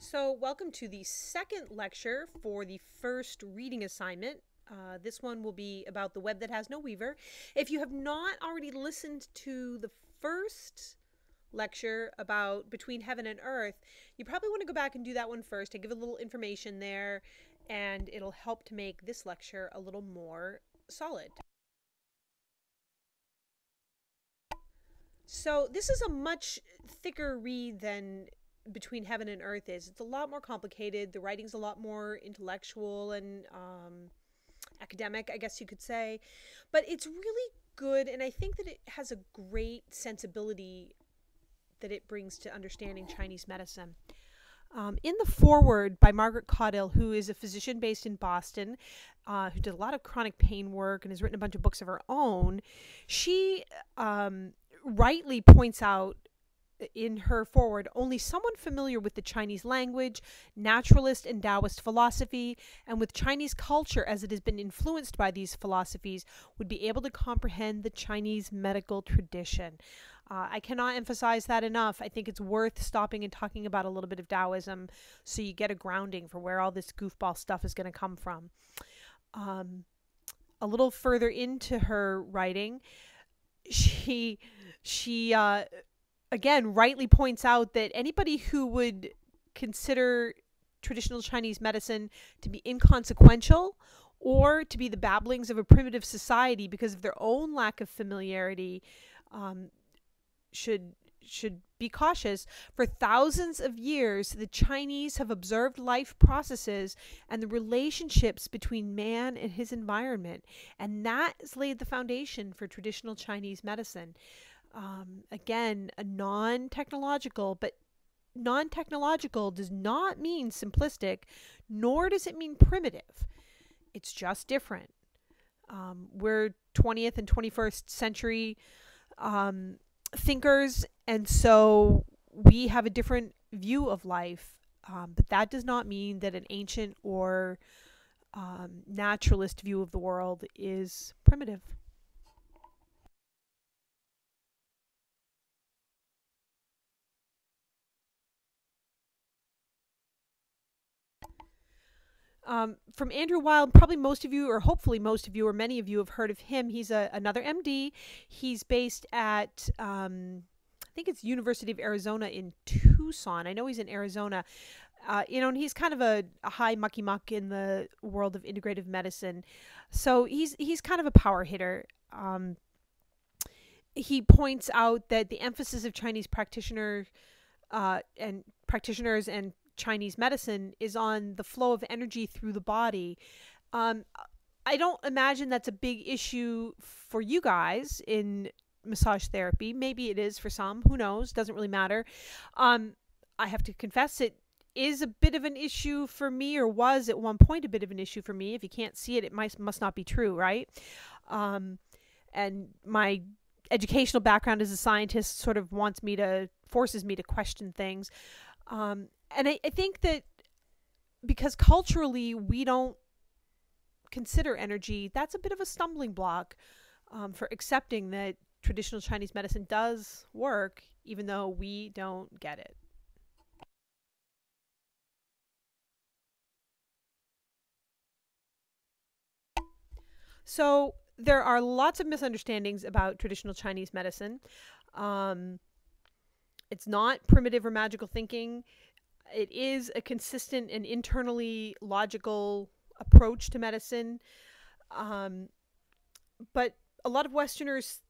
So, welcome to the second lecture for the first reading assignment. This one will be about the web that has no weaver. If you have not already listened to the first lecture about Between Heaven and Earth, you probably want to go back and do that one first. I give a little information there, and it'll help to make this lecture a little more solid. So, this is a much thicker read than Between Heaven and Earth is. It's a lot more complicated. The writing's a lot more intellectual and academic, I guess you could say. But it's really good, and I think that it has a great sensibility that it brings to understanding Chinese medicine. In the foreword by Margaret Caudill, who is a physician based in Boston, who did a lot of chronic pain work and has written a bunch of books of her own, she rightly points out in her foreword, only someone familiar with the Chinese language, naturalist and Taoist philosophy, and with Chinese culture as it has been influenced by these philosophies, would be able to comprehend the Chinese medical tradition. I cannot emphasize that enough. I think it's worth stopping and talking about a little bit of Taoism so you get a grounding for where all this goofball stuff is going to come from. A little further into her writing, she again, rightly points out that anybody who would consider traditional Chinese medicine to be inconsequential or to be the babblings of a primitive society because of their own lack of familiarity should be cautious. For thousands of years, the Chinese have observed life processes and the relationships between man and his environment, and that has laid the foundation for traditional Chinese medicine. Again, a non-technological, but non-technological does not mean simplistic, nor does it mean primitive. It's just different. We're 20th and 21st century thinkers, and so we have a different view of life, but that does not mean that an ancient or naturalist view of the world is primitive. From Andrew Wild, probably most of you, or hopefully most of you, or many of you have heard of him. He's another MD. He's based at, I think it's University of Arizona in Tucson. I know he's in Arizona. And he's kind of a high mucky muck in the world of integrative medicine. So he's kind of a power hitter. He points out that the emphasis of Chinese practitioners and Chinese medicine is on the flow of energy through the body. I don't imagine that's a big issue for you guys in massage therapy. Maybe it is for some. Who knows? Doesn't really matter. I have to confess it is a bit of an issue for me, or was at one point a bit of an issue for me. If you can't see it, it must not be true, right? And my educational background as a scientist sort of forces me to question things. And I think that because culturally we don't consider energy, that's a bit of a stumbling block for accepting that traditional Chinese medicine does work, even though we don't get it. So there are lots of misunderstandings about traditional Chinese medicine. It's not primitive or magical thinking. It is a consistent and internally logical approach to medicine. But a lot of Westerners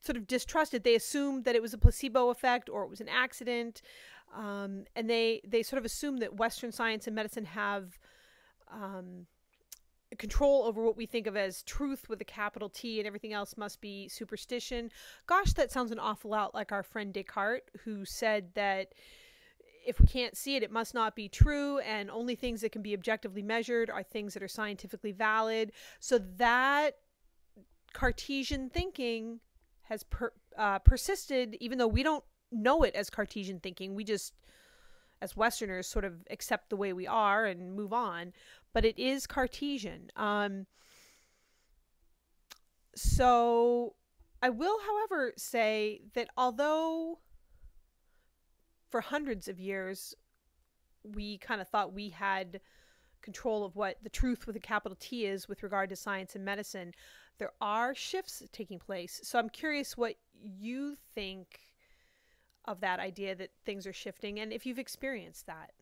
sort of distrusted. They assumed that it was a placebo effect or it was an accident. And they sort of assumed that Western science and medicine have control over what we think of as truth with a capital T, and everything else must be superstition. Gosh, that sounds an awful lot like our friend Descartes, who said that if we can't see it, it must not be true, and only things that can be objectively measured are things that are scientifically valid. So that Cartesian thinking has persisted, even though we don't know it as Cartesian thinking. We just, as Westerners, sort of accept the way we are and move on. But it is Cartesian. So I will, however, say that although for hundreds of years we kind of thought we had control of what the truth with a capital T is with regard to science and medicine. There are shifts taking place. So I'm curious what you think of that idea that things are shifting and if you've experienced that.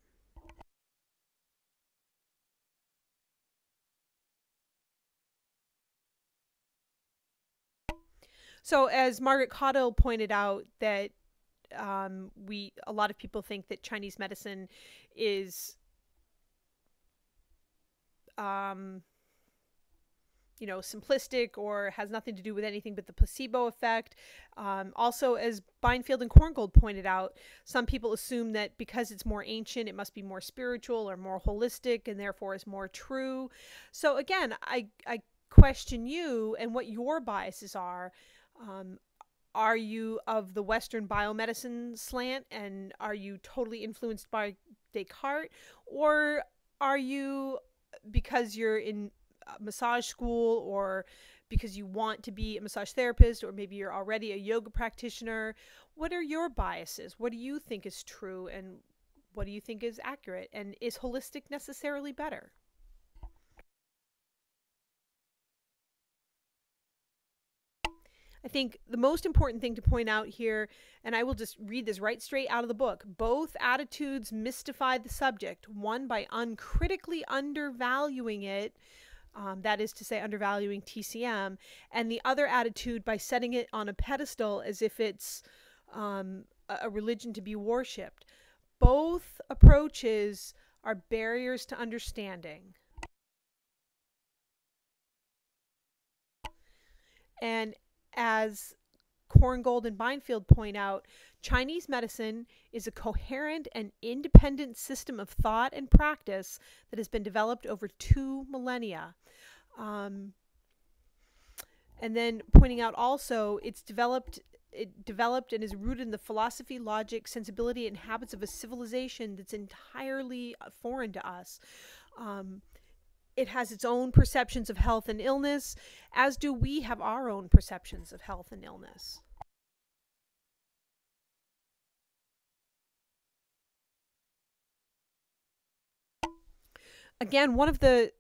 So as Margaret Caudill pointed out, that a lot of people think that Chinese medicine is simplistic or has nothing to do with anything but the placebo effect. Also, as Beinfield and Korngold pointed out, some people assume that because it's more ancient, it must be more spiritual or more holistic and therefore is more true. So again, I question you and what your biases are. Are you of the Western biomedicine slant and are you totally influenced by Descartes? Or are you, because you're in massage school or because you want to be a massage therapist, or maybe you're already a yoga practitioner? What are your biases? What do you think is true and what do you think is accurate? And is holistic necessarily better? I think the most important thing to point out here, and I will just read this right straight out of the book, both attitudes mystify the subject, one by uncritically undervaluing it, that is to say, undervaluing TCM, and the other attitude by setting it on a pedestal as if it's a religion to be worshipped. Both approaches are barriers to understanding. And as Korngold and Beinfield point out, Chinese medicine is a coherent and independent system of thought and practice that has been developed over 2 millennia. And then pointing out also, it developed and is rooted in the philosophy, logic, sensibility, and habits of a civilization that's entirely foreign to us. It has its own perceptions of health and illness, as do we have our own perceptions of health and illness. Again, one of the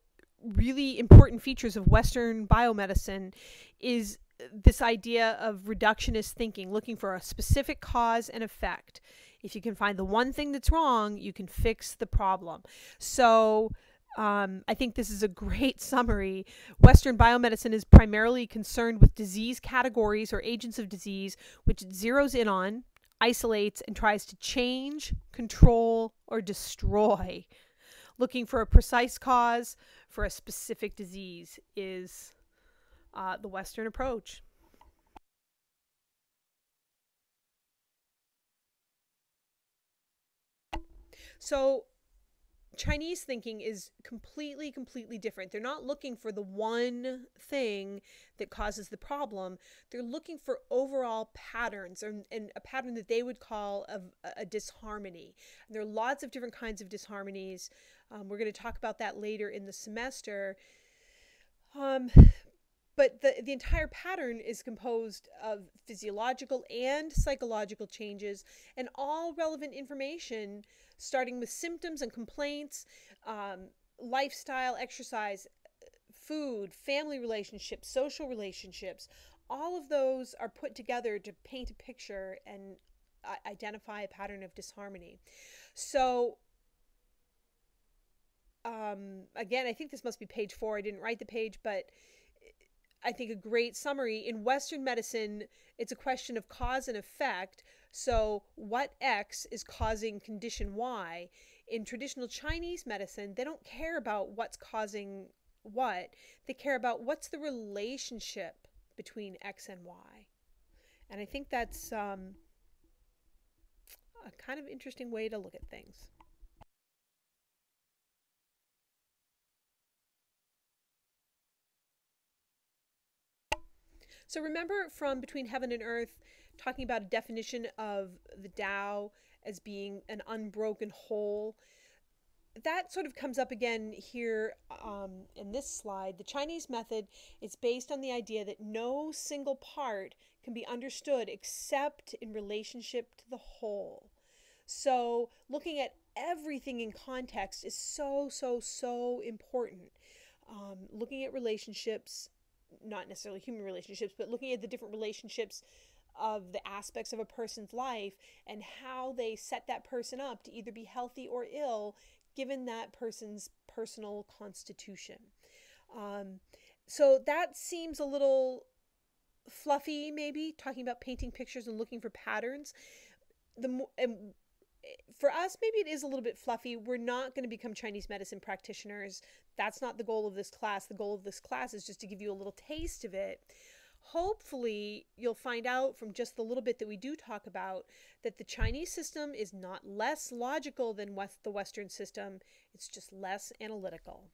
really important features of Western biomedicine is this idea of reductionist thinking, looking for a specific cause and effect. If you can find the one thing that's wrong, you can fix the problem. So I think this is a great summary. Western biomedicine is primarily concerned with disease categories or agents of disease, which it zeroes in on, isolates, and tries to change, control, or destroy. Looking for a precise cause for a specific disease is the Western approach. So Chinese thinking is completely different. They're not looking for the one thing that causes the problem. They're looking for overall patterns, and a pattern that they would call a disharmony. And there are lots of different kinds of disharmonies. We're going to talk about that later in the semester. But the entire pattern is composed of physiological and psychological changes and all relevant information, starting with symptoms and complaints, lifestyle, exercise, food, family relationships, social relationships. All of those are put together to paint a picture and identify a pattern of disharmony. So again, I think this must be page 4. I didn't write the page, but I think a great summary. In Western medicine, it's a question of cause and effect. So what X is causing condition Y? In traditional Chinese medicine, they don't care about what's causing what. They care about what's the relationship between X and Y. And I think that's a kind of interesting way to look at things. So remember from Between Heaven and Earth, talking about a definition of the Tao as being an unbroken whole. That sort of comes up again here in this slide. The Chinese method is based on the idea that no single part can be understood except in relationship to the whole. So looking at everything in context is so, so, so important. Looking at relationships, not necessarily human relationships, but looking at the different relationships of the aspects of a person's life and how they set that person up to either be healthy or ill given that person's personal constitution. So that seems a little fluffy, maybe, talking about painting pictures and looking for patterns. For us, maybe it is a little bit fluffy. We're not going to become Chinese medicine practitioners. That's not the goal of this class. The goal of this class is just to give you a little taste of it. Hopefully, you'll find out from just the little bit that we do talk about that the Chinese system is not less logical than the Western system. It's just less analytical.